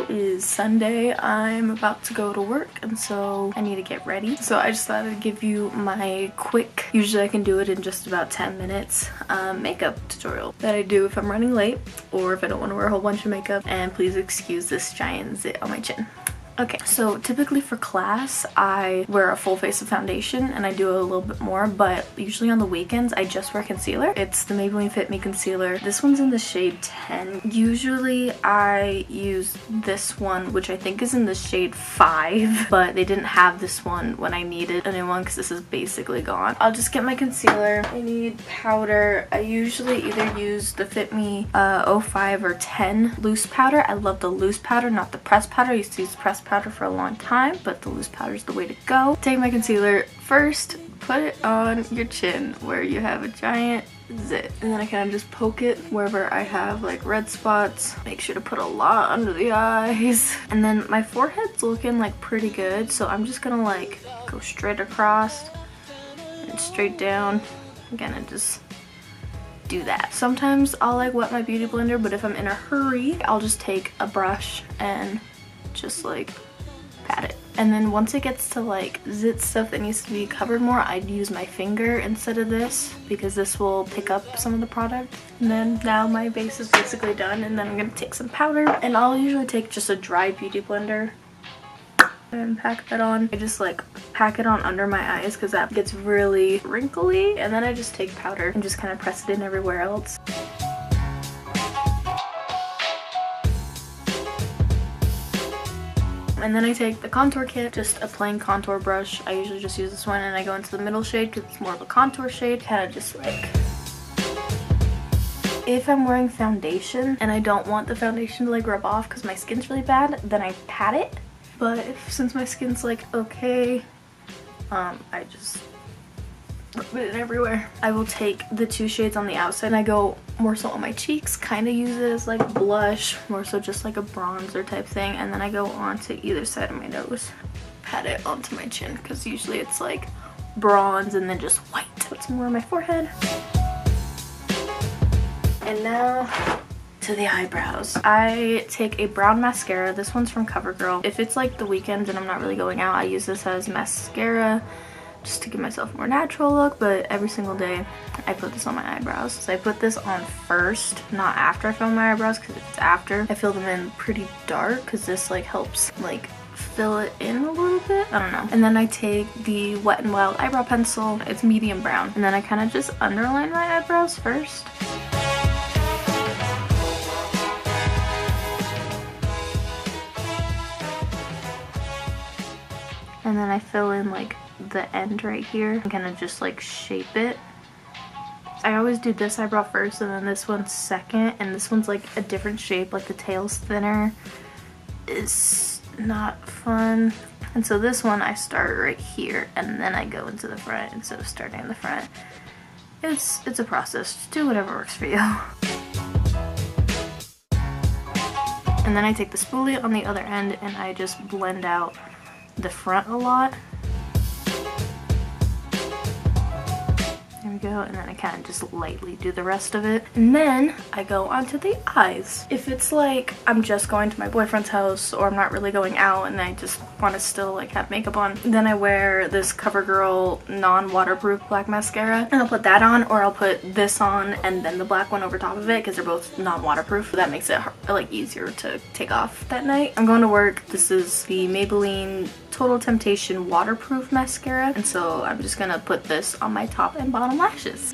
is Sunday. I'm about to go to work and so I need to get ready. So I just thought I'd give you my quick, usually I can do it in just about 10 minutes, makeup tutorial that I do if I'm running late or if I don't want to wear a whole bunch of makeup. And please excuse this giant zit on my chin. Okay, so typically for class, I wear a full face of foundation and I do a little bit more, but usually on the weekends, I just wear concealer. It's the Maybelline Fit Me Concealer. This one's in the shade 10. Usually I use this one, which I think is in the shade 5, but they didn't have this one when I needed a new one because this is basically gone. I'll just get my concealer. I need powder. I usually either use the Fit Me 05 or 10 loose powder. I love the loose powder, not the pressed powder. I used to use pressed powder for a long time, but the loose powder is the way to go. Take my concealer first, put it on your chin where you have a giant zit, and then I kind of just poke it wherever I have like red spots. Make sure to put a lot under the eyes, and then my forehead's looking like pretty good, so I'm just gonna like go straight across and straight down again and just do that. Sometimes I'll like wet my beauty blender, but if I'm in a hurry, I'll just take a brush and just like pat it. And then once it gets to like zit stuff that needs to be covered more, I'd use my finger instead of this because this will pick up some of the product. And then now my base is basically done, and then I'm gonna take some powder, and I'll usually take just a dry beauty blender and pack that on. I just like pack it on under my eyes because that gets really wrinkly, and then I just take powder and just kind of press it in everywhere else. And then I take the contour kit, just a plain contour brush. I usually just use this one, and I go into the middle shade because it's more of a contour shade. Kind of just like, if I'm wearing foundation and I don't want the foundation to like rub off because my skin's really bad, then I pat it. But since my skin's like okay, I just rub it in everywhere. I will take the two shades on the outside and I go more so on my cheeks, kind of use it as like blush, more so just like a bronzer type thing, and then I go on to either side of my nose. Pat it onto my chin because usually it's like bronze and then just white. Put some more on my forehead. And now to the eyebrows. I take a brown mascara. This one's from CoverGirl. If it's like the weekend and I'm not really going out, I use this as mascara just to give myself a more natural look, but every single day I put this on my eyebrows. So I put this on first, not after I fill my eyebrows, because if it's after, I fill them in pretty dark because this like helps like fill it in a little bit. I don't know. And then I take the Wet n Wild eyebrow pencil. It's medium brown, and then I kind of just underline my eyebrows first. And then I fill in like the end right here and kind of just like shape it. I always do this eyebrow first and then this one second, and this one's like a different shape, like the tail's thinner. It's not fun. And so this one I start right here and then I go into the front instead of starting in the front. It's a process. Just do whatever works for you. And then I take the spoolie on the other end and I just blend out the front a lot. There we go, and then I kind of just lightly do the rest of it. And then I go onto the eyes. If it's like I'm just going to my boyfriend's house or I'm not really going out and I just want to still like have makeup on, then I wear this CoverGirl non-waterproof black mascara and I'll put that on, or I'll put this on and then the black one over top of it because they're both non-waterproof. That makes it like easier to take off that night. I'm going to work. This is the Maybelline Total Temptation waterproof mascara, and so I'm just gonna put this on my top and bottom lashes.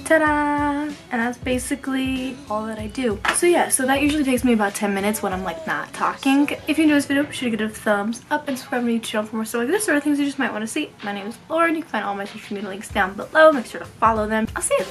Ta-da! And that's basically all that I do. So yeah, so that usually takes me about 10 minutes when I'm like not talking. If you enjoyed this video, be sure to give it a thumbs up and subscribe to my YouTube channel for more stuff like this or things you just might want to see. My name is Lauren. You can find all my social media links down below. Make sure to follow them. I'll see you.